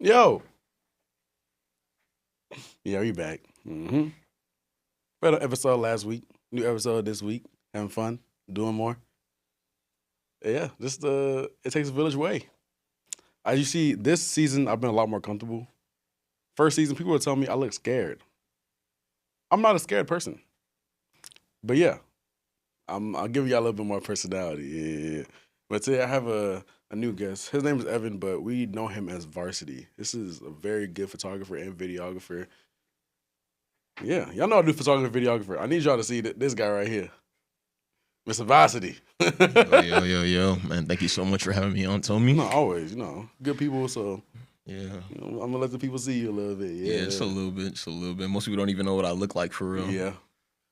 Yo. Yeah, we back. Better episode last week. New episode this week. Having fun. Doing more. Yeah, just it takes a village way. As you see, this season I've been a lot more comfortable. First season, people would tell me I look scared. I'm not a scared person. But yeah, I'll give y'all a little bit more personality. Yeah. But today I have a new guest. His name is Evan, but we know him as Varsity. This is a very good photographer and videographer. Yeah, y'all know I do photography, videographer. I need y'all to see this guy right here, Mr. Varsity. Yo, man! Thank you so much for having me on, Tommy. No, always, good people. So Yeah, I'm gonna let the people see you a little bit. Yeah, just a little bit. Most people don't even know what I look like for real. Yeah,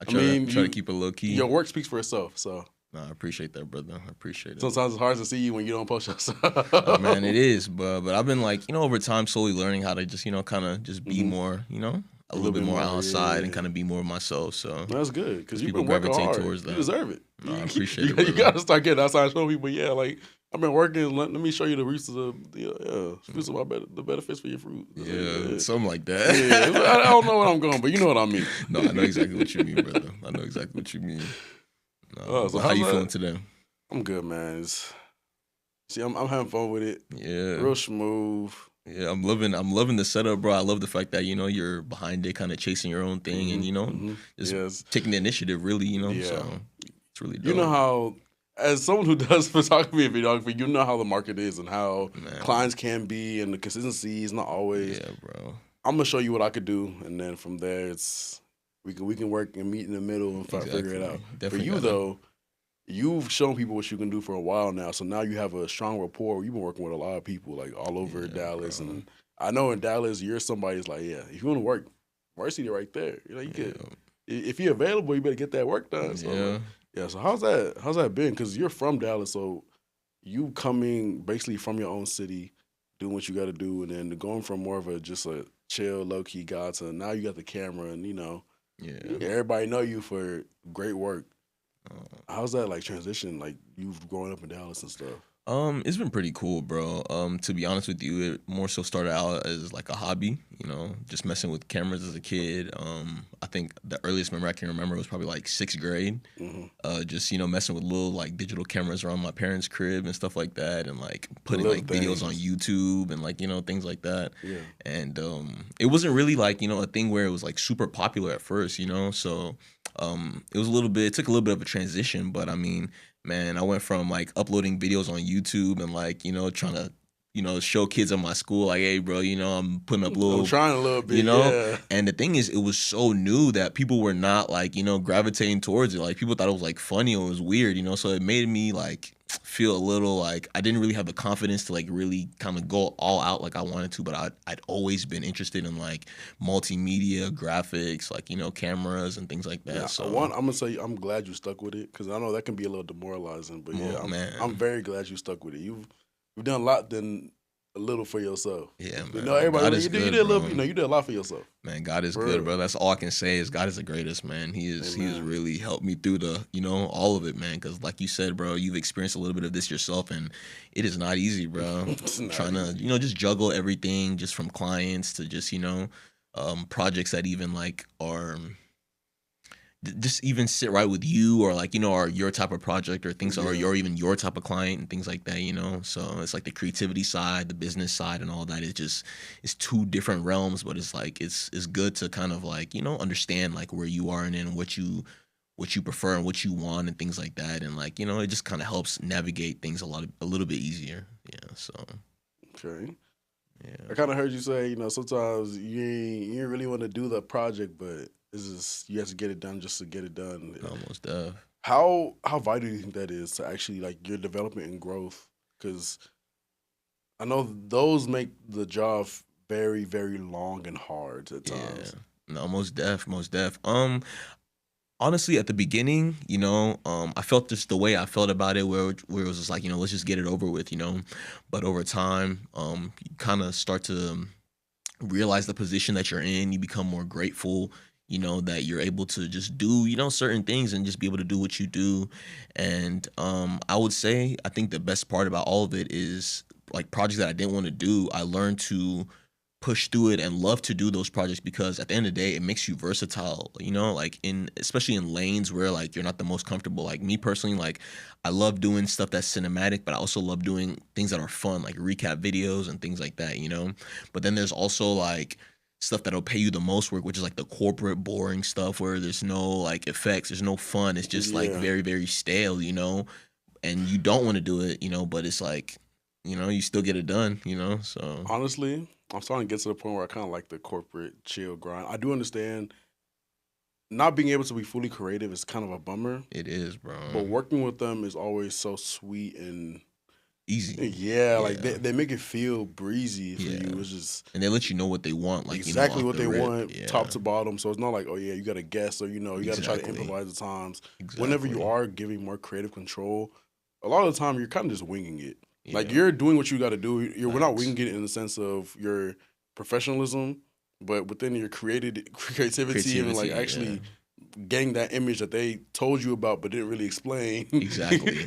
I try to keep it low key. Your work speaks for itself. So I appreciate that, brother. I appreciate it. Sometimes it's hard to see you when you don't post yourself. Oh, man, it is, but I've been over time slowly learning how to just kind of just be more, a little bit more outside and kind of be more myself. So that's good because people gravitate towards that. You deserve it. I appreciate it. You gotta start getting outside and showing people. Yeah, like I've been working. Let me show you the roots of the benefits for your fruit. Yeah, something like that. Yeah, I don't know where I'm going, but you know what I mean. No, I know exactly what you mean, brother. I know exactly what you mean. No, so how you feeling today? I'm good, man. I'm having fun with it. Yeah, real smooth. Yeah, I'm loving the setup, bro. I love the fact that you're behind it, kind of chasing your own thing, and just taking the initiative. Really, Yeah. So it's really dope. You know how, as someone who does photography and videography, you know how the market is and how clients can be, and the consistency is not always. Yeah, bro. I'm gonna show you what I could do, and then from there, we can work and meet in the middle and figure it out. Definitely for you though, you've shown people what you can do for a while now, so now you have a strong rapport. You've been working with a lot of people like all over Dallas, bro. And I know in Dallas you're somebody's like, yeah, if you want to work, Varsity right there. You could, if you're available, you better get that work done. So, So how's that been? Because you're from Dallas, so you coming basically from your own city, doing what you got to do, and then going from more of just a chill, low key guy to now you got the camera, and everybody know you for great work. How's that transition? Like you've grown up in Dallas and stuff. It's been pretty cool, bro. To be honest with you, it more so started out as like a hobby, just messing with cameras as a kid. I think the earliest memory I can remember was probably like 6th grade. Just messing with little digital cameras around my parents' crib and stuff like that, and putting videos on YouTube and things like that. Yeah. And it wasn't really a thing where it was super popular at first, so it was it took a little bit of a transition, but I mean, man, I went from uploading videos on YouTube and trying to show kids at my school hey bro, I'm putting up I'm trying a little bit, And the thing is, it was so new that people were not gravitating towards it. People thought it was funny or it was weird, so it made me feel a little I didn't really have the confidence to really kind of go all out like I wanted to, but I'd always been interested in multimedia graphics, cameras and things like that. Yeah, so I'm gonna say I'm glad you stuck with it because I know that can be a little demoralizing, but I'm very glad you stuck with it. You've done a lot than a little for yourself. Yeah, man. Everybody you did a little, you did a lot for yourself. Man, God is good, bro. That's all I can say is God is the greatest, man. He has really helped me through the, all of it, man. Because like you said, bro, you've experienced a little bit of this yourself, and it is not easy, bro. Trying to, just juggle everything, just from clients to just, projects that even are just even sit right with you, or or your type of project, or things, or even your type of client and things like that, So it's the creativity side, the business side, and all that. It's two different realms, but it's it's good to kind of understand where you are and then what you prefer and what you want and things like that, and it just kind of helps navigate things a little bit easier. Yeah. So. Okay. Yeah. I kind of heard you say, sometimes you ain't really want to do the project, but it's just you have to get it done just to get it done. Almost done. How vital do you think that is to actually your development and growth? Because I know those make the job very, very long and hard at times. Yeah. No, most def. Honestly, at the beginning, I felt just the way I felt about it, where it was just let's just get it over with, But over time, you kind of start to realize the position that you're in. You become more grateful, that you're able to just do, certain things and just be able to do what you do. And I would say, I think the best part about all of it is projects that I didn't want to do, I learned to push through it and love to do those projects because at the end of the day, it makes you versatile, you know, like especially in lanes where like you're not the most comfortable. Like me personally, like I love doing stuff that's cinematic, but I also love doing things that are fun, like recap videos and things like that, you know? But then there's also like stuff that'll pay you the most work, which is like the corporate boring stuff where there's no like effects, there's no fun. It's just like very, very stale, you know? And you don't want to do it, you know, but it's like, you know, you still get it done, you know? So honestly, I'm starting to get to the point where I kind of like the corporate chill grind. I do understand not being able to be fully creative is kind of a bummer, it is, bro. but working with them is always so sweet and Easy. yeah, like they make it feel breezy for you. It's just and they let you know what they want, like exactly you know, what they want, yeah. top to bottom. So it's not like, oh yeah, you got to guess or you know you got to try to improvise at times. Whenever you are giving more creative control, a lot of the time you're kind of just winging it. Like you're doing what you got to do. We're not winging it in the sense of your professionalism, but within your creativity and like actually getting that image that they told you about but didn't really explain. Exactly.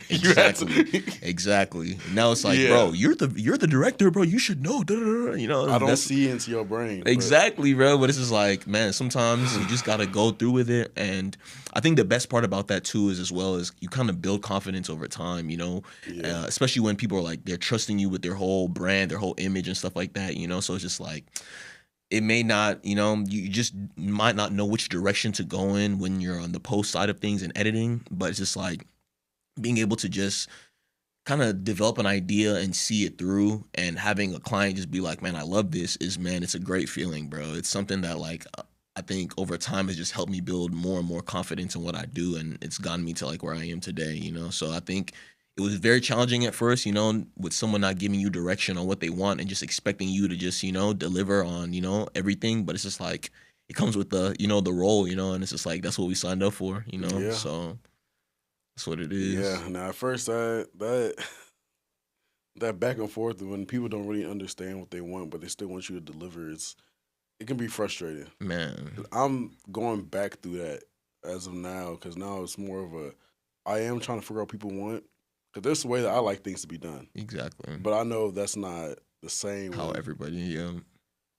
Exactly. Now it's like, bro, you're the director, bro. You should know. You know, I don't see into your brain. Exactly, bro. But it's just like, man, sometimes you just gotta go through with it. And I think the best part about that too is as well as you kind of build confidence over time, you know, especially when people are like they're trusting you with their whole brand, their whole image and stuff like that, you know. So it's just like it may not, you know, you just might not know which direction to go in when you're on the post side of things and editing, but it's just like being able to just kind of develop an idea and see it through and having a client just be like, man, I love this man, it's a great feeling, bro. It's something that like I think over time has just helped me build more and more confidence in what I do, and it's gotten me to like where I am today, you know. So I think it was very challenging at first, you know, with someone not giving you direction on what they want and just expecting you to just, you know, deliver on, you know, everything. But it's just like it comes with the, you know, the role, you know, and it's just like that's what we signed up for, you know. So that's what it is. Yeah. Now at first that back and forth when people don't really understand what they want, but they still want you to deliver, it can be frustrating. Man, I'm going back through that as of now because now it's more of I am trying to figure out what people want. Because there's a way that I like things to be done. Exactly. But I know that's not the same. How everybody, the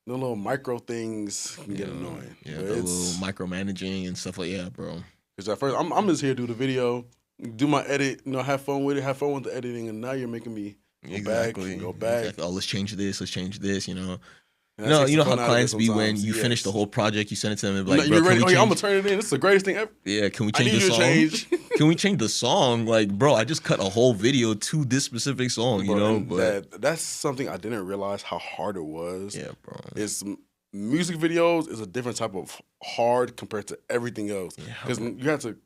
little micro things can get annoying. Yeah, the little micromanaging and stuff like bro. Because at first, I'm just here to do the video, do my edit, you know, have fun with it, have fun with the editing, and now you're making me go back. Exactly. Oh, let's change this, you know. You know how clients be when you finish the whole project, you send it to them and be like, bro, ready? I'm gonna turn it in. This is the greatest thing ever. Yeah, can we change the song? Can we change the song? Like, bro, I just cut a whole video to this specific song, you know. But that's something I didn't realize how hard it was. Yeah, bro. It's music videos is a different type of hard compared to everything else because you have to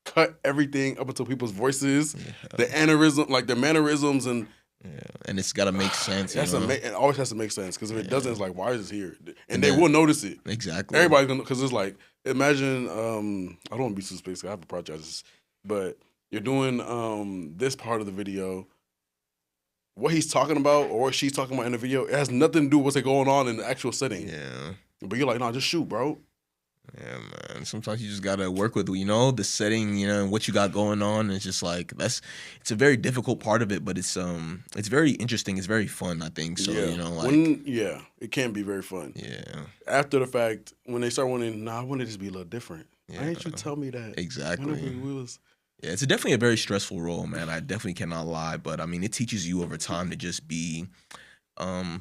cut everything up until people's voices, the aneurysm, like their mannerisms and. Yeah, and it's got to make sense. It always has to make sense because if it doesn't, it's like, why is this here? And they will notice it. Exactly. Everybody's gonna because it's like, imagine. I don't want to be too specific. I have a project, but you're doing this part of the video. What he's talking about or what she's talking about in the video, it has nothing to do with what's going on in the actual setting. Yeah. But you're like, no, just shoot, bro. Yeah, man. Sometimes you just gotta work with, you know, the setting, you know, and what you got going on. It's just like it's a very difficult part of it, but it's very interesting. It's very fun, I think. So you know, like it can be very fun. Yeah. After the fact, when they start wanting, I wanted this to be a little different. Why didn't you tell me that? Exactly. Yeah, it's definitely a very stressful role, man. I definitely cannot lie, but I mean, it teaches you over time to just be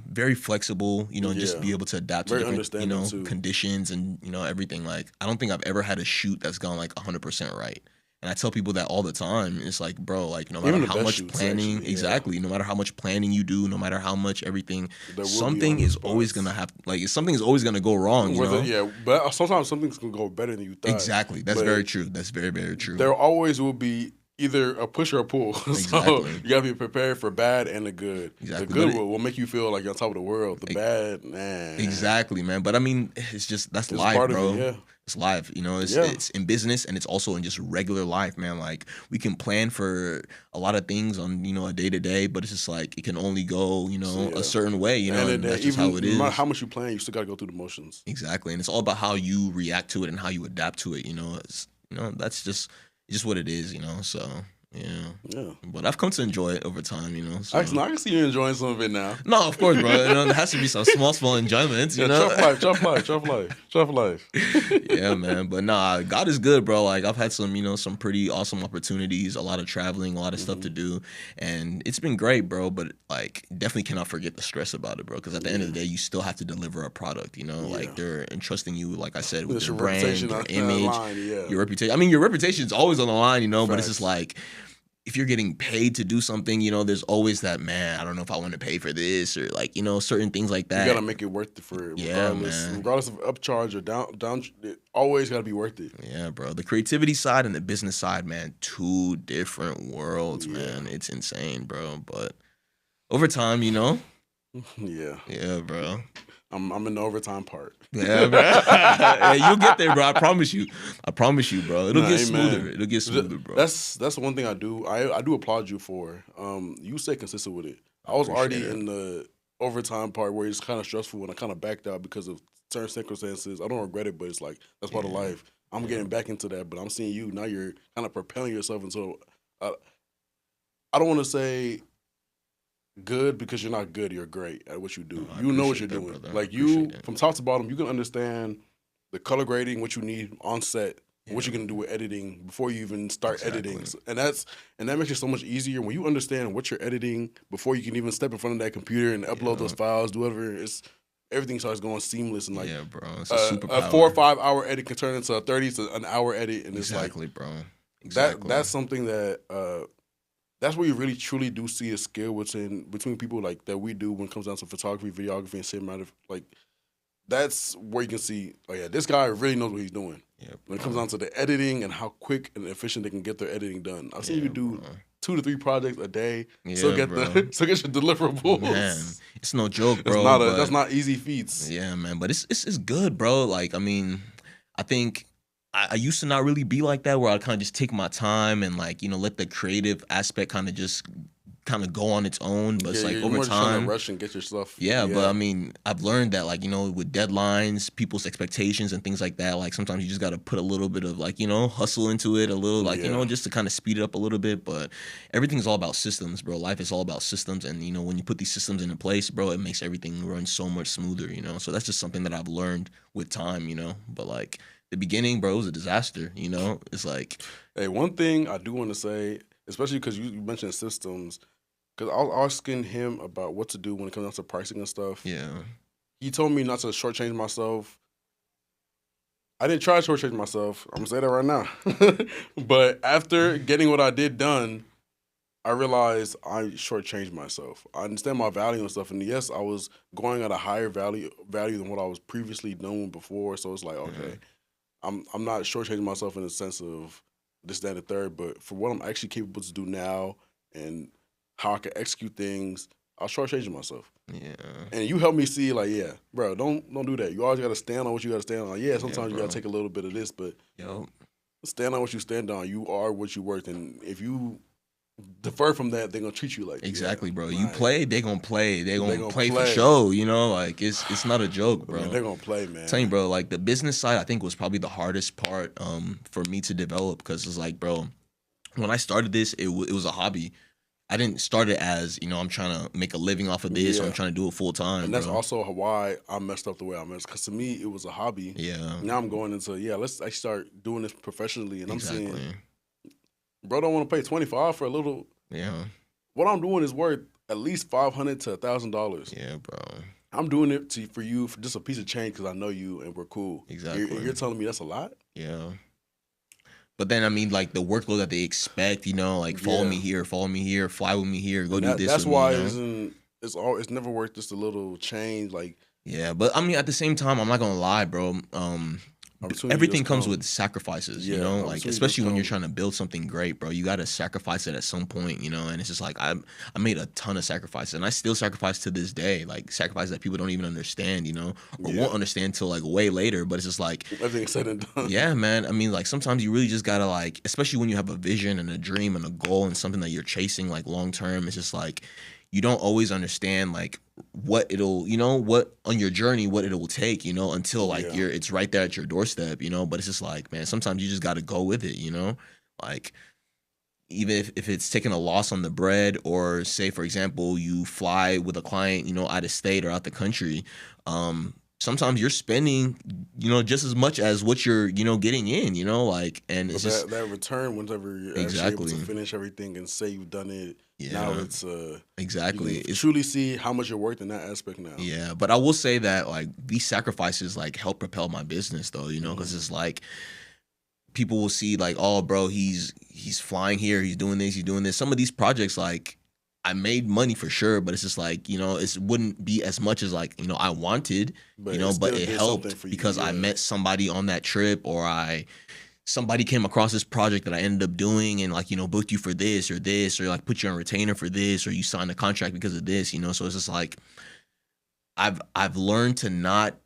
very flexible, you know, and just be able to adapt to different, you know, conditions and, you know, everything. Like, I don't think I've ever had a shoot that's gone like 100% right. And I tell people that all the time. It's like, bro, like, no matter how much planning, no matter how much planning you do, no matter how much everything, something is always going to have, like, something is always going to go wrong, you know? Yeah, but sometimes something's going to go better than you thought. Exactly. That's very true. That's very, very true. There always will be either a push or a pull. So you gotta be prepared for bad and the good. Exactly. The good will make you feel like you're on top of the world. The bad, man. Exactly, man. But I mean, it's just that's life, bro. It's life, you know. It's in business and it's also in just regular life, man. Like we can plan for a lot of things on, you know, a day to day, but it's just like it can only go, you know, a certain way, you know. And that's just how it is. No matter how much you plan, you still gotta go through the motions. Exactly, and it's all about how you react to it and how you adapt to it. You know, that's just what it is, you know. So Yeah. But I've come to enjoy it over time, you know. So. I can see you enjoying some of it now. No, of course, bro. You know, there has to be some small enjoyments, you know. Tough life. Yeah, man. But nah, God is good, bro. Like I've had some, you know, some pretty awesome opportunities, a lot of traveling, a lot of stuff to do, and it's been great, bro. But like, definitely cannot forget the stress about it, bro. Because at the end of the day, you still have to deliver a product. You know, like they're entrusting you, like I said, with It's their your brand, reputation your on the image, line, your reputation. I mean, your reputation is always on the line, you know. But it's just Facts. like, if you're getting paid to do something, you know, there's always that, man, I don't know if I want to pay for this, or like, you know, certain things like that. You gotta make it worth it for it, regardless of upcharge or down. It always gotta be worth it. Yeah, bro. The creativity side and the business side, man, two different worlds, man. It's insane, bro. But over time, you know. Yeah, bro. I'm in the overtime part. Yeah, bro. Yeah, you'll get there, bro. I promise you, bro. It'll get smoother. Man. It'll get smoother, bro. That's one thing I do. I do applaud you for. You stay consistent with it. I was already in the overtime part where it's kind of stressful, and I kind of backed out because of certain circumstances. I don't regret it, but it's like that's part of life. I'm getting back into that, but I'm seeing you now. You're kind of propelling yourself into. I don't want to say good because you're not good. You're great at what you do. You know what you're doing. Brother. Like you, from top to bottom, you can understand the color grading, what you need on set, what you're gonna do with editing before you even start editing, and that makes it so much easier when you understand what you're editing before you can even step in front of that computer and upload those files, do whatever. Everything starts going seamless, and like bro, it's a 4 or 5 hour edit can turn into a 30 to an hour edit, and it's like bro. That's something that. That's where you really truly do see a skill between people like that we do when it comes down to photography, videography, and cinematic. Like that's where you can see, oh yeah, this guy really knows what he's doing. Yeah, when it comes down to the editing and how quick and efficient they can get their editing done. I've seen you do 2 to 3 projects a day. So get your deliverables. Man, it's no joke, bro. That's not easy feats. Yeah, man, but it's good, bro. Like I mean, I think. I used to not really be like that, where I'd kind of just take my time and like, you know, let the creative aspect kind of go on its own. But it's like over time, trying to rush and get your stuff. Yeah, but I mean, I've learned that like, you know, with deadlines, people's expectations and things like that, like sometimes you just got to put a little bit of like, you know, hustle into it a little, like, you know, just to kind of speed it up a little bit. But everything's all about systems, bro. Life is all about systems. And, you know, when you put these systems into place, bro, it makes everything run so much smoother, you know? So that's just something that I've learned with time, you know? But like, the beginning, bro, was a disaster, you know? It's like... Hey, one thing I do want to say, especially because you mentioned systems, because I was asking him about what to do when it comes down to pricing and stuff. Yeah. He told me not to shortchange myself. I didn't try to shortchange myself. I'm going to say that right now. But after getting what I did done, I realized I shortchanged myself. I understand my value and stuff, and yes, I was going at a higher value than what I was previously doing before, so it's like, okay... I'm not shortchanging myself in the sense of this, that, and the third, but for what I'm actually capable to do now and how I can execute things, I'll shortchange myself. Yeah. And you help me see, like, yeah, bro, don't do that. You always got to stand on what you got to stand on. Yeah, sometimes you got to take a little bit of this, but stand on what you stand on. You are what you worth, and if you defer from that, they're gonna treat you like bro. You play, they gonna play. They gonna play for show. You know, like it's not a joke, bro. Man, they're gonna play, man. I'm telling you, bro. Like the business side, I think was probably the hardest part for me to develop because it's like, bro, when I started this, it was a hobby. I didn't start it as, you know, I'm trying to make a living off of this or I'm trying to do it full time. And that's also why I messed up the way I messed, because to me, it was a hobby. Yeah. Now I'm going into, let's actually start doing this professionally. And I'm saying, bro, don't want to pay $25 for a little. Yeah. What I'm doing is worth at least $500 to $1,000. Yeah, bro. I'm doing it for you for just a piece of change because I know you and we're cool. Exactly. You're telling me that's a lot? Yeah. But then, I mean, like, the workload that they expect, you know, like, follow me here, fly with me here, go do this that's with why me, you know? It's never worth just a little change, like... Yeah, but, I mean, at the same time, I'm not gonna lie, bro. Everything comes with sacrifices, you know? Like, especially when you're trying to build something great, bro. You gotta sacrifice it at some point, you know? And it's just like, I made a ton of sacrifices, and I still sacrifice to this day. Like, sacrifices that people don't even understand, you know? Or won't understand until, like, way later. But it's just like... Everything's said and done. Yeah, man. I mean, like, sometimes you really just gotta, like... Especially when you have a vision and a dream and a goal and something that you're chasing, like, long term. It's just like... You don't always understand, like, what it'll, you know, what on your journey, what it will take, you know, until like it's right there at your doorstep, you know. But it's just like, man, sometimes you just got to go with it, you know. Like, even if it's taking a loss on the bread, or say for example you fly with a client, out of state or out the country, sometimes you're spending, just as much as what you're, getting in, like, and But it's just that return, whenever you're actually able exactly, to finish everything and say you've done it, now yeah, it's exactly. you can It's truly see how much you're worth in that aspect now. yeah, but I will say that like these sacrifices like help propel my business though, because Mm-hmm. it's like people will see like, oh, bro, he's flying here, he's doing this, he's doing this. Some of these projects, like, I made money for sure, but it's just like, it wouldn't be as much as like, I wanted, But it but still it did something helped for you. because I Yeah. met somebody on that trip, or somebody came across this project that I ended up doing and like, booked you for this, or like put you on retainer for this, or you signed a contract because of this, so it's just like I've learned to not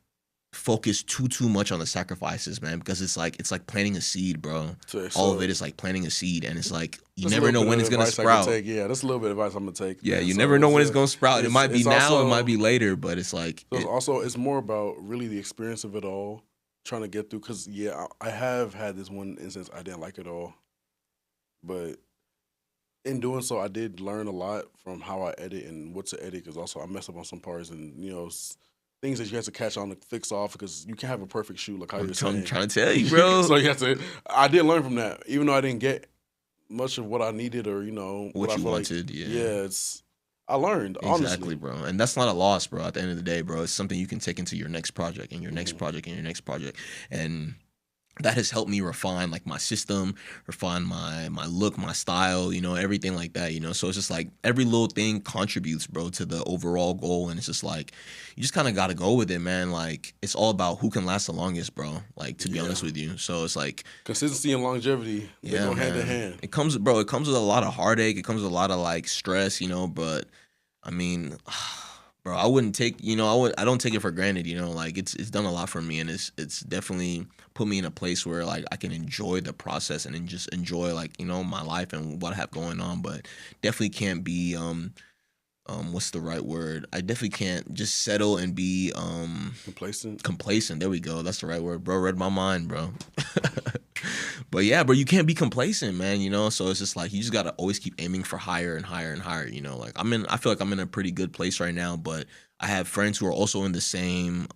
focus too much on the sacrifices, man, because it's like planting a seed, bro. All of So it is like planting a seed, and it's like you that's a never little know bit when of it's gonna advice I can sprout. take. Yeah, that's a little bit of advice I'm gonna take, Yeah, man. you So never know when it's gonna sprout. It might be it's now, it also might be later, but it's like it's more about really the experience of it all, trying to get through. Because yeah, I have had this one instance I didn't like it all, but in doing so, I did learn a lot from how I edit and what to edit. Because also I mess up on some parts, and things that you have to catch on to fix off, because you can't have a perfect shoot like how I'm, you're I'm saying. trying to tell you, bro. So you have to. I did learn from that, even though I didn't get much of what I needed, or what What I you feel like. wanted, yeah. Yeah, I learned, Exactly, honestly. bro. And that's not a loss, bro. At the end of the day, bro, it's something you can take into your next project and your next Hmm. project and your next project. And that has helped me refine like my system, refine my look, my style, everything like that, So it's just like every little thing contributes, bro, to the overall goal. And it's just like you just kind of got to go with it, man. Like it's all about who can last the longest, bro. Like to be Yeah, honest with you. So it's like consistency and longevity, they yeah, go hand in man. hand. It comes with a lot of heartache. It comes with a lot of like stress, but I mean, bro, I don't take it for granted, like it's done a lot for me, and it's definitely put me in a place where like I can enjoy the process and then just enjoy like, my life and what I have going on, but definitely can't be what's the right word? I definitely can't just settle and be Complacent. complacent. There we go. That's the right word, bro. Read my mind, bro. But yeah, bro, you can't be complacent, man. So it's just like you just gotta always keep aiming for higher and higher and higher. Like I feel like I'm in a pretty good place right now, but I have friends who are also in the same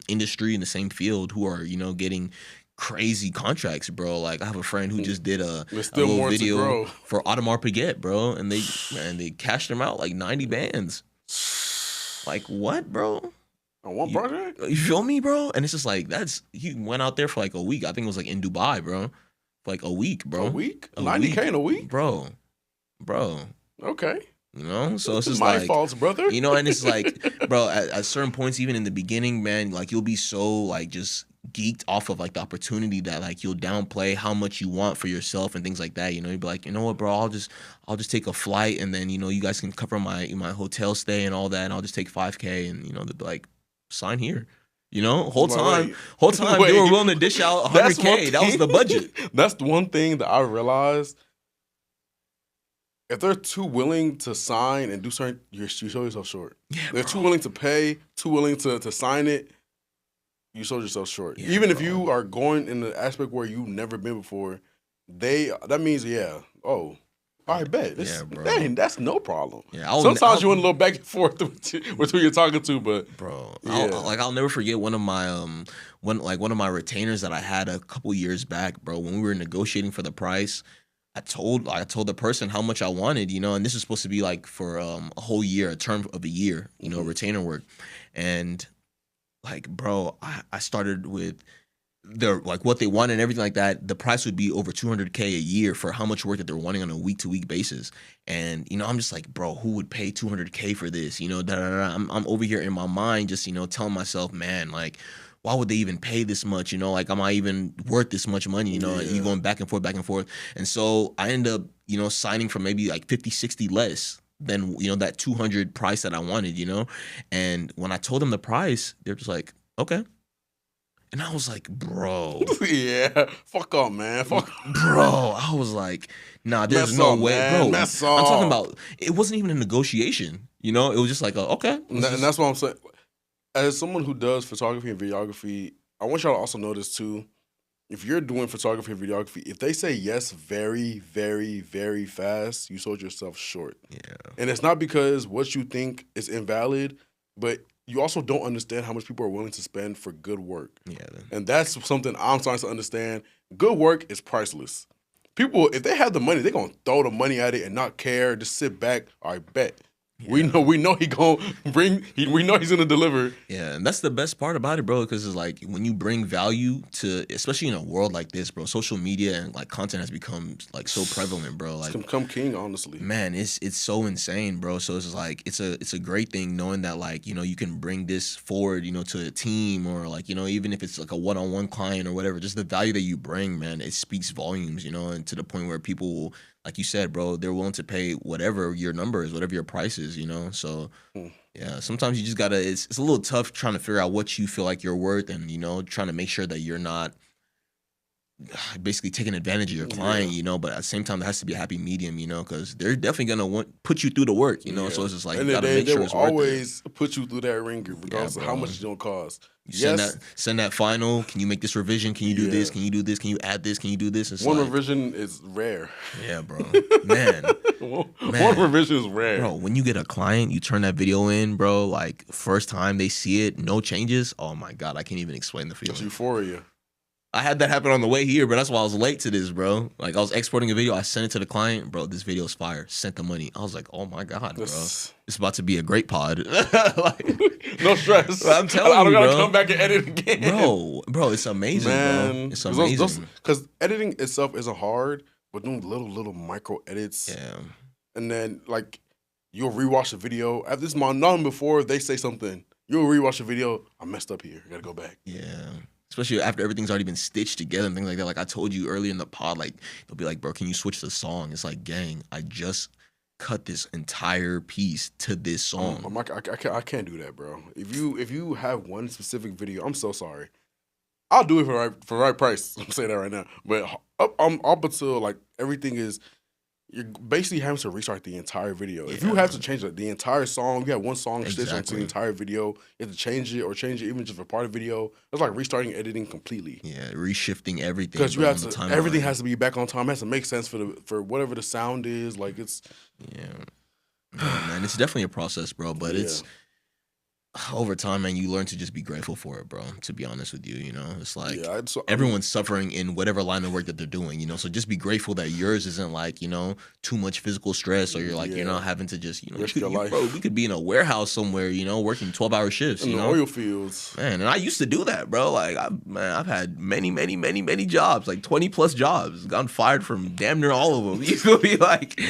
industry, in the same field, who are getting crazy contracts, bro. Like I have a friend who just did There's a still little more to video grow. for Audemars Piguet, bro, and they cashed them out like 90 bands. Like what, bro? On one You, project? you feel me, bro? And it's just like he went out there for like a week. I think it was like in Dubai, bro. For like a week, A bro. week? A 90K week, in a week? bro. Okay. So it's just My like fault, brother. and it's like, bro, at certain points, even in the beginning, man, like you'll be so like just geeked off of like the opportunity that like you'll downplay how much you want for yourself and things like that. You'd be like, you know what, bro, I'll just take a flight, and then you guys can cover my hotel stay and all that, and I'll just take 5K, and they'd be like, sign here. Whole time, Wait, they were wait. willing to dish out That's 100K. That was the budget. That's the one thing that I realized. If they're too willing to sign and do certain, you show yourself short. Yeah, They're bro. too willing to pay, too willing to sign it. You sold yourself short. Yeah, Even if bro. you are going in the aspect where you've never been before, that means oh, I bet. Yeah, bro. That's no problem. Yeah, sometimes you want a little back and forth with who you're talking to, but bro, yeah. I'll never forget one of my one of my retainers that I had a couple years back, bro. When we were negotiating for the price, I told the person how much I wanted, and this is supposed to be like for a whole year, a term of a year, retainer work, and like, bro, I started with their like what they want and everything like that. The price would be over 200K a year for how much work that they're wanting on a week to week basis. And I'm just like, bro, who would pay 200K for this? Da, da, da. I'm over here in my mind just telling myself, man, like, why would they even pay this much? Like, am I even worth this much money? And you going back and forth, back and forth. And so I end up signing for maybe like 50, 60 less than that 200 price that I wanted. And when I told them the price, they're just like, okay. And I was like, bro. Yeah, fuck off, man. Fuck. Bro, I was like, nah, there's no way. Man. Bro, Mess I'm talking off. about, it wasn't even a negotiation. It was just like, okay. And that's what I'm saying. As someone who does photography and videography, I want y'all to also notice too, if you're doing photography and videography, if they say yes very, very, very fast, you sold yourself short. Yeah. And it's not because what you think is invalid, but you also don't understand how much people are willing to spend for good work. Yeah. And that's something I'm starting to understand. Good work is priceless. People, if they have the money, they're gonna throw the money at it and not care, just sit back. I bet. Yeah. We know he gonna bring. We know he's gonna deliver. Yeah, and that's the best part about it, bro. Because it's like when you bring value to, especially in a world like this, bro. Social media and like content has become like so prevalent, bro. Like, It's become king, honestly. man, it's so insane, bro. So it's like it's a great thing knowing that like you can bring this forward, to a team or like even if it's like a one-on-one client or whatever. Just the value that you bring, man, it speaks volumes, and to the point where people will, like you said, bro, they're willing to pay whatever your number is, whatever your price is, So yeah, sometimes you just gotta. It's a little tough trying to figure out what you feel like you're worth, and trying to make sure that you're not basically taking advantage of your client, But at the same time, there has to be a happy medium, because they're definitely gonna put you through the work, So it's just like you gotta make sure it's worth it. They will always put you through that ringer, regardless of how much it's gonna cost. You send that final. Can you make this revision? Can you do this? Can you do this? Can you add this? Can you do this? It's one revision is rare. Yeah, bro. Man. One revision is rare. Bro, when you get a client, you turn that video in, bro, like first time they see it, no changes. Oh my God, I can't even explain the feeling. It's euphoria. I had that happen on the way here, but that's why I was late to this, bro. Like I was exporting a video, I sent it to the client, bro. This video's fire. Sent the money. I was like, oh my God, bro, it's about to be a great pod. No stress. I'm telling you, I don't gotta bro. come back and edit again, bro. It's amazing, man. Bro. It's amazing. Because editing itself isn't hard, but doing little micro edits. Yeah. And then like you'll rewatch the video. After this, my none before they say something, you'll rewatch the video. I messed up here. I gotta go back. Yeah. Especially after everything's already been stitched together and things like that. Like I told you earlier in the pod, like they'll be like, bro, can you switch the song? It's like, gang, I just cut this entire piece to this song. I can't do that, bro. If you have one specific video, I'm so sorry. I'll do it for the right price. I'm saying that right now. But up until like everything is, you're basically having to restart the entire video. Yeah. If you have to change the entire song, you have one song stitched onto the entire video, you have to change it even just for part of the video. It's like restarting editing completely. Yeah, reshifting everything. Because you have to, everything has to be back on time. It has to make sense for whatever the sound is. Like it's man, it's definitely a process, bro. But it's over time, man, you learn to just be grateful for it, bro. To be honest with you, it's like everyone's suffering in whatever line of work that they're doing, So just be grateful that yours isn't like, too much physical stress, or you're like, you're not having to just, risk your life. Bro, we could be in a warehouse somewhere, working 12-hour shifts, in the oil fields, man. And I used to do that, bro. Like, I've had many jobs, like 20+ jobs, gotten fired from damn near all of them. You feel me? Like,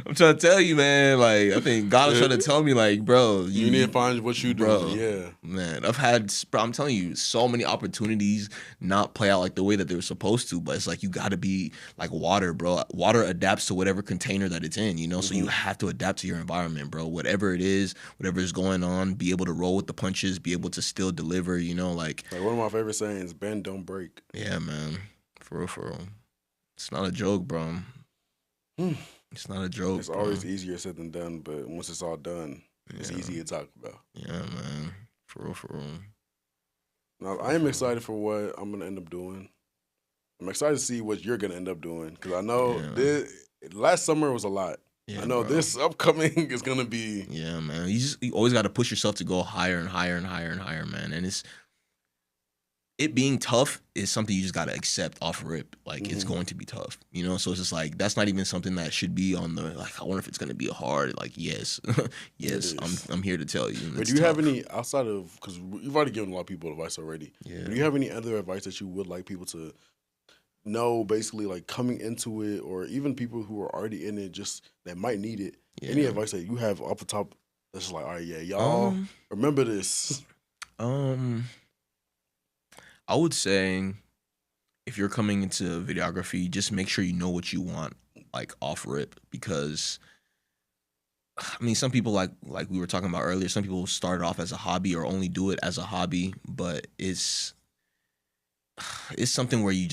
I'm trying to tell you, man. Like, I think God is trying to tell me, like, bro, you need to find what you do. Yeah, man, I'm telling you, so many opportunities not play out like the way that they were supposed to. But it's like you got to be like water, bro. Water adapts to whatever container that it's in, So you have to adapt to your environment, bro. Whatever it is, whatever is going on, be able to roll with the punches, be able to still deliver, Like one of my favorite sayings: "Bend, don't break." Yeah, man, for real. It's not a joke, bro. It's not a joke. It's always easier said than done, but once it's all done, it's easy to talk about. Yeah, man. For real. Now, I am excited for what I'm going to end up doing. I'm excited to see what you're going to end up doing. Because I know last summer was a lot. Yeah, I know this upcoming is going to be. Yeah, man. You always got to push yourself to go higher and higher and higher and higher, man. And it being tough is something you just got to accept off rip. Like, it's going to be tough, So it's just like, that's not even something that should be on the, like, I wonder if it's going to be hard. Like, yes, I'm here to tell you. But do you have any, outside of, because you've already given a lot of people advice already. Yeah. Do you have any other advice that you would like people to know, basically, like, coming into it, or even people who are already in it, just, that might need it? Yeah. Any advice that you have off the top that's like, all right, y'all, remember this? I would say if you're coming into videography, just make sure you know what you want, like off rip, because I mean, some people like we were talking about earlier, some people start off as a hobby or only do it as a hobby, but it's something where you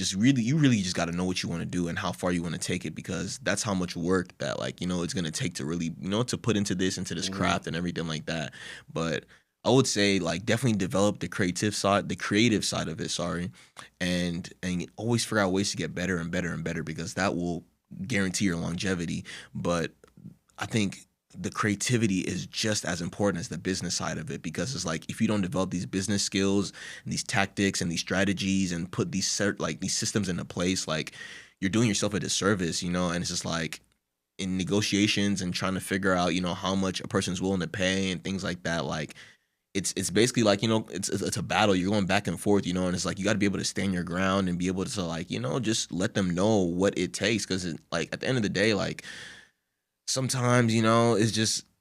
really just got to know what you want to do and how far you want to take it, because that's how much work that, like, it's going to take to really, to put into this craft and everything like that. But I would say like definitely develop the creative side of it, sorry. And always figure out ways to get better and better and better because that will guarantee your longevity. But I think the creativity is just as important as the business side of it because it's like if you don't develop these business skills and these tactics and these strategies and put these systems into place, like you're doing yourself a disservice, you know. And it's just like in negotiations and trying to figure out, you know, how much a person's willing to pay and things like that. Like it's basically like, you know, it's a battle. You're going back and forth, you know, and it's like you got to be able to stand your ground and be able to like, you know, just let them know what it takes because like at the end of the day, like sometimes, you know,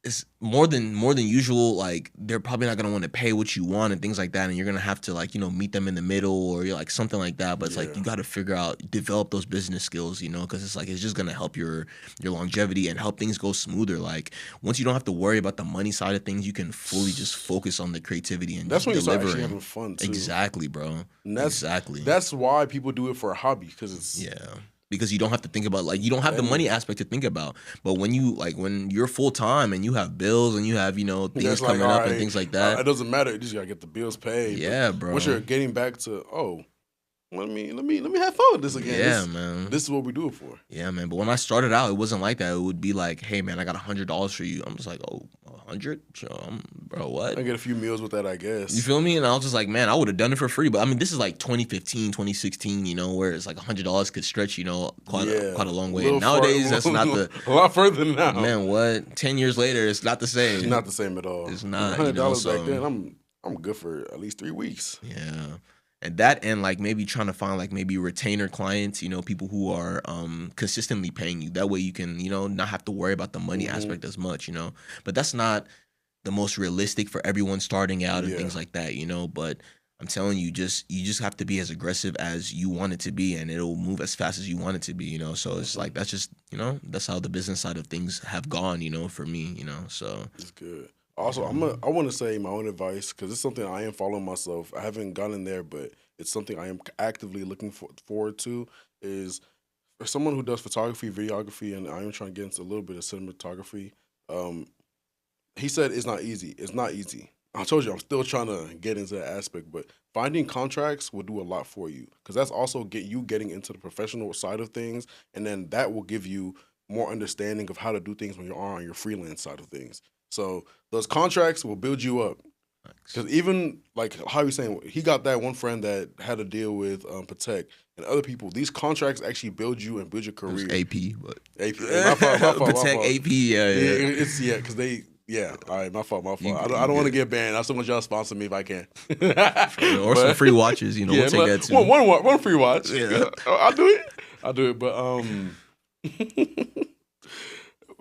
it's more than usual. Like they're probably not gonna want to pay what you want and things like that, and you're gonna have to like, you know, meet them in the middle or you're like something like that. But it's like you got to figure out, develop those business skills, you know, because it's like it's just gonna help your longevity and help things go smoother. Like once you don't have to worry about the money side of things, you can fully just focus on the creativity and That's just when you start actually delivering. having fun too. Exactly, bro. And that's why people do it for a hobby because it's because you don't have to think about like you don't have the money aspect to think about. But when you're full time and you have bills and you have, you know, things like, coming up and things like that, it doesn't matter. You just gotta get the bills paid. Yeah, bro. Once you're getting back to let me have fun with this again. Yeah, man. This is what we do it for. Yeah, man. But when I started out, it wasn't like that. It would be like, hey, man, I got $100 for you. I'm just like, oh, 100? Bro, what? I get a few meals with that, I guess. You feel me? And I was just like, man, I would have done it for free. But I mean, this is like 2015, 2016, you know, where it's like $100 could stretch, you know, quite a long way. And nowadays, that's not a lot further now. Man, what? 10 years later, it's not the same. It's not the same at all. It's not. $100 you know, so, back then, I'm good for at least 3 weeks. Yeah. And that, and like maybe trying to find like maybe retainer clients, you know, people who are consistently paying you. That way you can, you know, not have to worry about the money aspect as much, you know. But that's not the most realistic for everyone starting out and things like that, you know. But I'm telling you, you just have to be as aggressive as you want it to be, and it'll move as fast as you want it to be, you know. So it's like that's just, you know, that's how the business side of things have gone, you know, for me, you know. So it's good. Also, I want to say my own advice because it's something I am following myself. I haven't gotten there, but it's something I am actively looking forward to. Is for someone who does photography, videography, and I am trying to get into a little bit of cinematography. He said it's not easy. It's not easy. I told you I'm still trying to get into that aspect, but finding contracts will do a lot for you because that's also getting into the professional side of things, and then that will give you more understanding of how to do things when you're on your freelance side of things. So those contracts will build you up. Because even like how you saying, he got that one friend that had a deal with Patek and other people. These contracts actually build you and build your career. AP, but AP, my fault. Patek AP, It's because they. Yeah, all right, my fault. I don't want to get banned. I still want y'all to sponsor me if I can. Or some free watches, you know, we'll take that too. One free watch. Yeah. I'll do it. But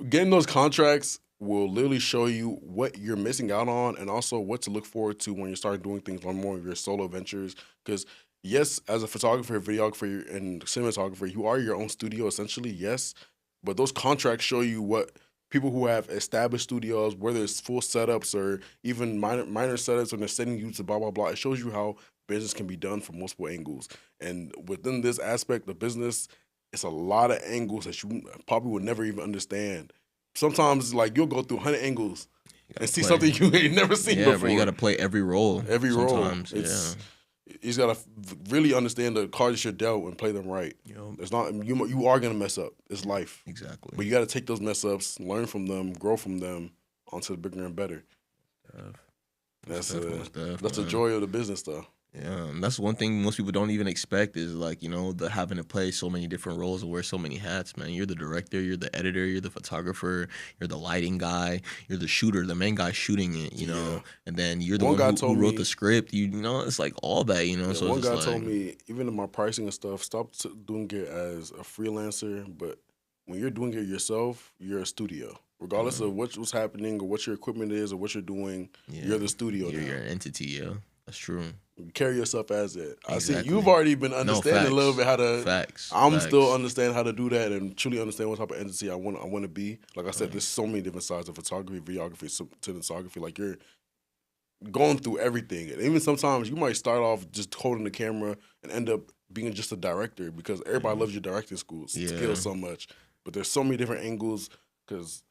getting those contracts will literally show you what you're missing out on and also what to look forward to when you start doing things on more of your solo ventures. Because yes, as a photographer, videographer, and cinematographer, you are your own studio essentially, yes. But those contracts show you what people who have established studios, whether it's full setups or even minor setups when they're sending you to blah, blah, blah, it shows you how business can be done from multiple angles. And within this aspect of business, it's a lot of angles that you probably would never even understand. Sometimes, like, you'll go through 100 angles and see something you ain't never seen before. But you got to play every role. Sometimes. You just got to really understand the cards you're dealt and play them right. It's not you are going to mess up. It's life. Exactly. But you got to take those mess ups, learn from them, grow from them onto the bigger and better. That's the joy of the business, though. Yeah, and that's one thing most people don't even expect is like, you know, the having to play so many different roles and wear so many hats, man. You're the director, you're the editor, you're the photographer, you're the lighting guy, you're the shooter, the main guy shooting it, you know, and then you're the one who wrote the script, you know, it's like all that, you know. Yeah, so one guy like, told me, even in my pricing and stuff, stop doing it as a freelancer, but when you're doing it yourself, you're a studio. Regardless of what's happening or what your equipment is or what you're doing, you're the studio. You're an entity, yeah. That's true. You carry yourself as it. Exactly. I see you've already been understanding a little bit how to. I'm still understanding how to do that and truly understand what type of entity I want to be. Like I said, there's so many different sides of photography, videography, cinematography. Like you're going through everything, and even sometimes you might start off just holding the camera and end up being just a director because everybody loves your directing skills so much. But there's so many different angles because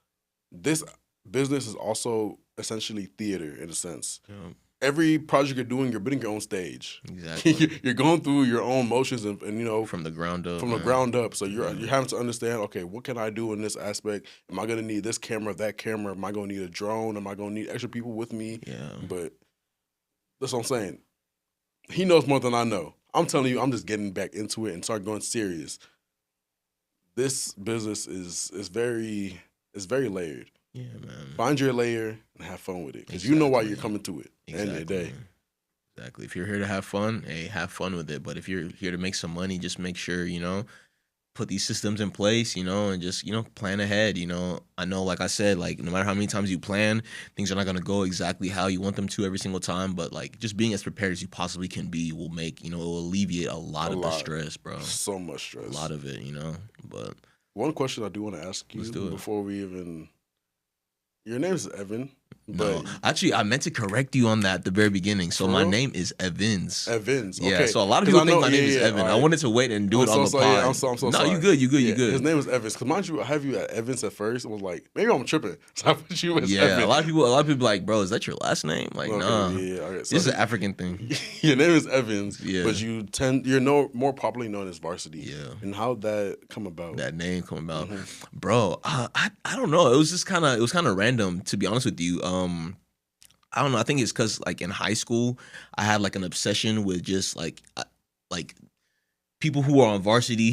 this business is also essentially theater in a sense. Yeah. Every project you're doing, you're building your own stage. Exactly. You're going through your own motions, and From the ground up. from the ground up. So you're having to understand, okay, what can I do in this aspect? Am I gonna need this camera, that camera? Am I gonna need a drone? Am I gonna need extra people with me? Yeah. But that's what I'm saying. He knows more than I know. I'm telling you, I'm just getting back into it and start going serious. This business is very layered. Yeah, man. Find your layer and have fun with it, because you know why you're coming to it. At the end of the day. Exactly. If you're here to have fun, hey, have fun with it. But if you're here to make some money, just make sure, put these systems in place, and just, plan ahead. I know, like I said, like no matter how many times you plan, things are not going to go exactly how you want them to every single time. But like just being as prepared as you possibly can be will make, it will alleviate a lot of the stress, bro. So much stress. A lot of it, But one question I do want to ask you before we even. Your name is Evan. No, actually, I meant to correct you on that at the very beginning. So my name is Evans. Evans. Yeah. Okay. So a lot of people think my name is Evan. Right. I wanted to wait and do it on the pod. I'm so no, sorry. You good. You good. His name is Evans. Because mind you, I have you at Evans at first. I was like, maybe I'm tripping. So I put you as Evan. A lot of people like, bro, is that your last name? Like, nah. Yeah. All right. So this is an African thing. Your name is Evans. Yeah. But you're more popularly known as Varsity. Yeah. And how'd that come about? That name come about, bro. I don't know. It was just kind of random, to be honest with you. I don't know. I think it's because like in high school, I had like an obsession with just like people who are on varsity,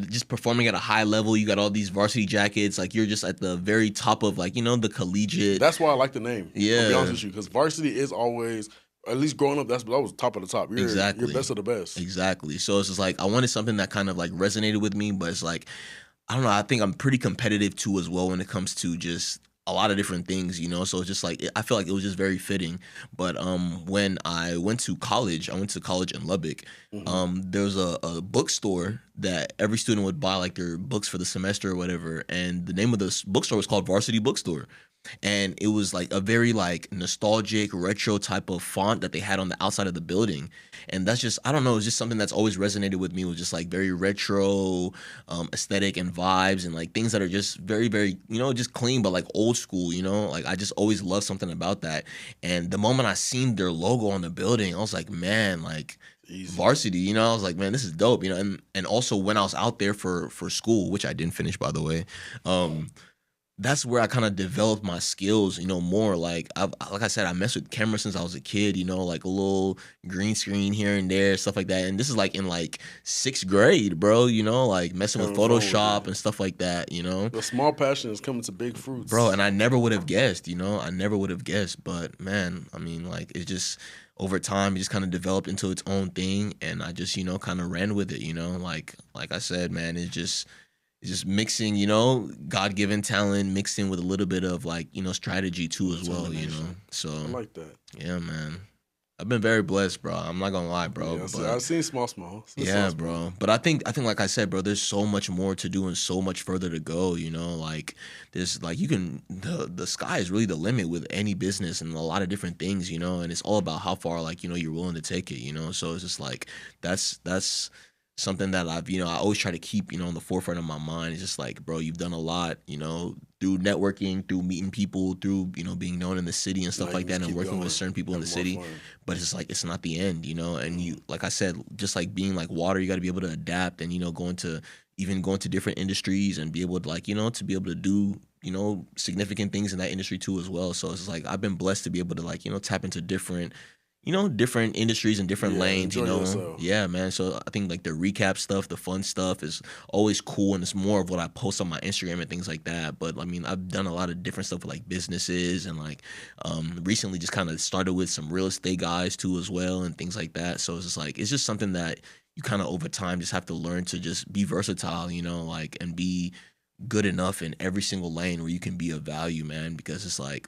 just performing at a high level. You got all these varsity jackets. Like you're just at the very top of like, the collegiate. That's why I like the name. Yeah. I'll be honest with you. Because varsity is always, at least growing up, that was top of the top. You're best of the best. Exactly. So it's just like, I wanted something that kind of like resonated with me, but it's like, I don't know. I think I'm pretty competitive too as well when it comes to just a lot of different things, so it's just like I feel like it was just very fitting. But when I went to college in Lubbock. There was a bookstore that every student would buy like their books for the semester or whatever, and the name of this bookstore was called Varsity Bookstore. And it was like a very like nostalgic retro type of font that they had on the outside of the building. And that's just, I don't know, it's just something that's always resonated with me, with just like very retro aesthetic and vibes and like things that are just very, very, just clean, but like old school, like I just always loved something about that. And the moment I seen their logo on the building, I was like, man, like Easy. Varsity, I was like, man, this is dope, and also when I was out there for school, which I didn't finish, by the way, that's where I kind of developed my skills, more. Like I said, I messed with cameras since I was a kid, like a little green screen here and there, stuff like that. And this is like in like 6th grade, bro, like messing with Photoshop and stuff like that, The small passion is coming to big fruits. Bro, and I never would have guessed, I never would have guessed. But man, I mean, like it just, over time, it just kind of developed into its own thing. And I just, kind of ran with it, like I said, man, it's just mixing, God-given talent mixed in with a little bit of like, strategy too as well, So I like that. Yeah, man. I've been very blessed, bro. I'm not gonna lie, bro. Yeah, but, I've seen small. Bro. But I think like I said, bro, there's so much more to do and so much further to go, like there's like the sky is really the limit with any business and a lot of different things, and it's all about how far like, you're willing to take it, so it's just like that's something that I've, I always try to keep, on the forefront of my mind. It's just like, bro, you've done a lot, through networking, through meeting people, through, being known in the city and stuff like that, and working with certain people in the city. But it's like, it's not the end, and you, like I said, just like being like water, you got to be able to adapt and, going to different industries and be able to like, to be able to do, significant things in that industry too as well. So it's like, I've been blessed to be able to like, tap into different industries and different lanes, yourself. Yeah, man. So I think like the recap stuff, the fun stuff is always cool, and it's more of what I post on my Instagram and things like that. But I mean, I've done a lot of different stuff with like businesses, and like recently just kind of started with some real estate guys too as well, and things like that. So it's just like, it's just something that you kind of over time just have to learn to just be versatile, like, and be good enough in every single lane where you can be of value, man. Because it's like,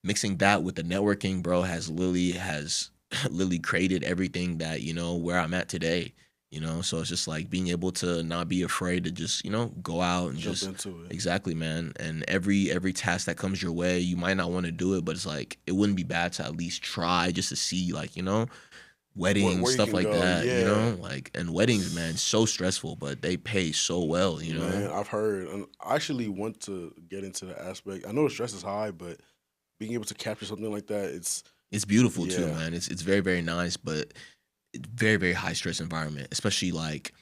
mixing that with the networking, bro, has literally created everything that, where I'm at today, so it's just like being able to not be afraid to just, go out and jump just into it. Exactly, man. And every task that comes your way, you might not want to do it, but it's like, it wouldn't be bad to at least try just to see, like, weddings, where stuff like go. that, Yeah. like, and weddings, man, so stressful, but they pay so well, Man, I've heard, and I actually want to get into the aspect. I know the stress is high, but being able to capture something like that, It's beautiful too, yeah. man. It's very, very nice, but it's very, very high stress environment, especially like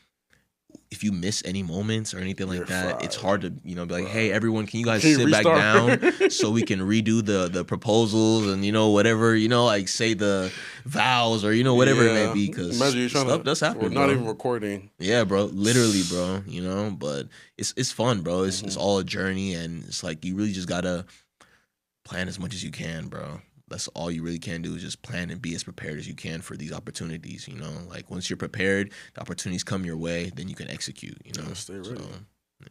if you miss any moments or anything You're like that, it's fried. hard to, be like, hey, everyone, can you guys Can you sit back restart? down so we can redo the proposals and, whatever, like say the vows or, whatever it may Yeah. be, because Imagine you're trying stuff to, does or happen, not bro. even recording. Yeah, bro. Literally, bro. But it's fun, bro. It's all a journey, and it's like you really just gotta plan as much as you can, bro. That's all you really can do is just plan and be as prepared as you can for these opportunities, Like once you're prepared, the opportunities come your way, then you can execute, Yeah, stay ready. So,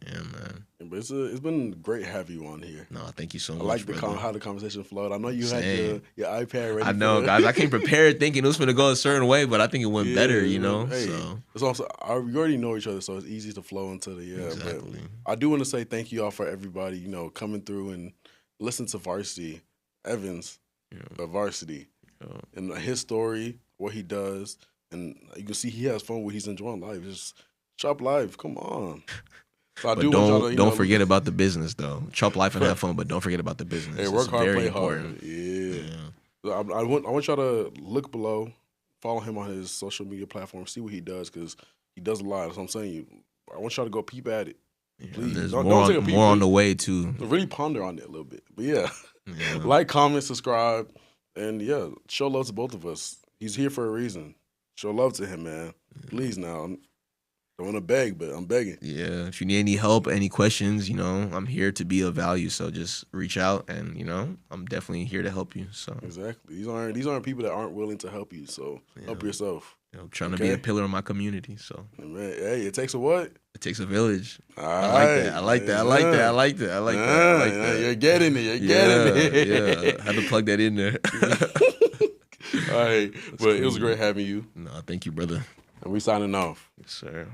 yeah, man. Yeah, but it's been great having you on here. No, thank you so much, I like brother. how the conversation flowed. I know you had Same. your iPad ready. I know, guys. I came prepared thinking it was going to go a certain way, but I think it went better, Hey, so. it's also we already know each other, so it's easy to flow into the Exactly. But I do want to say thank you all for everybody, coming through and listen to Varsity Evans, Varsity, and his story, what he does, and you can see he has fun when he's enjoying life. Just chop life. Come on. So But don't forget about the business though. Chop life and have fun, but don't forget about the business. Hey, work it's hard, very play important. hard. Yeah. So I want y'all to look below, follow him on his social media platform, see what he does, because he does a lot. That's what I'm saying. I want y'all to go peep at it. Please. There's Don't take a peep. more on the way too. Really ponder on it a little bit. But yeah. Like, comment, subscribe, and show love to both of us. He's here for a reason. Show love to him, man. Please now. I don't want to beg, but I'm begging. Yeah, if you need any help, any questions, I'm here to be of value. So just reach out, and I'm definitely here to help you. So exactly, these aren't people that aren't willing to help you. So help yourself. I'm trying to be a pillar in my community. So man, hey, it takes a what? It takes a village. I like that. You're getting it. You're getting it. Yeah, I had to plug that in there. All right, but it was great having you. No, thank you, brother. And we signing off. Yes, sir.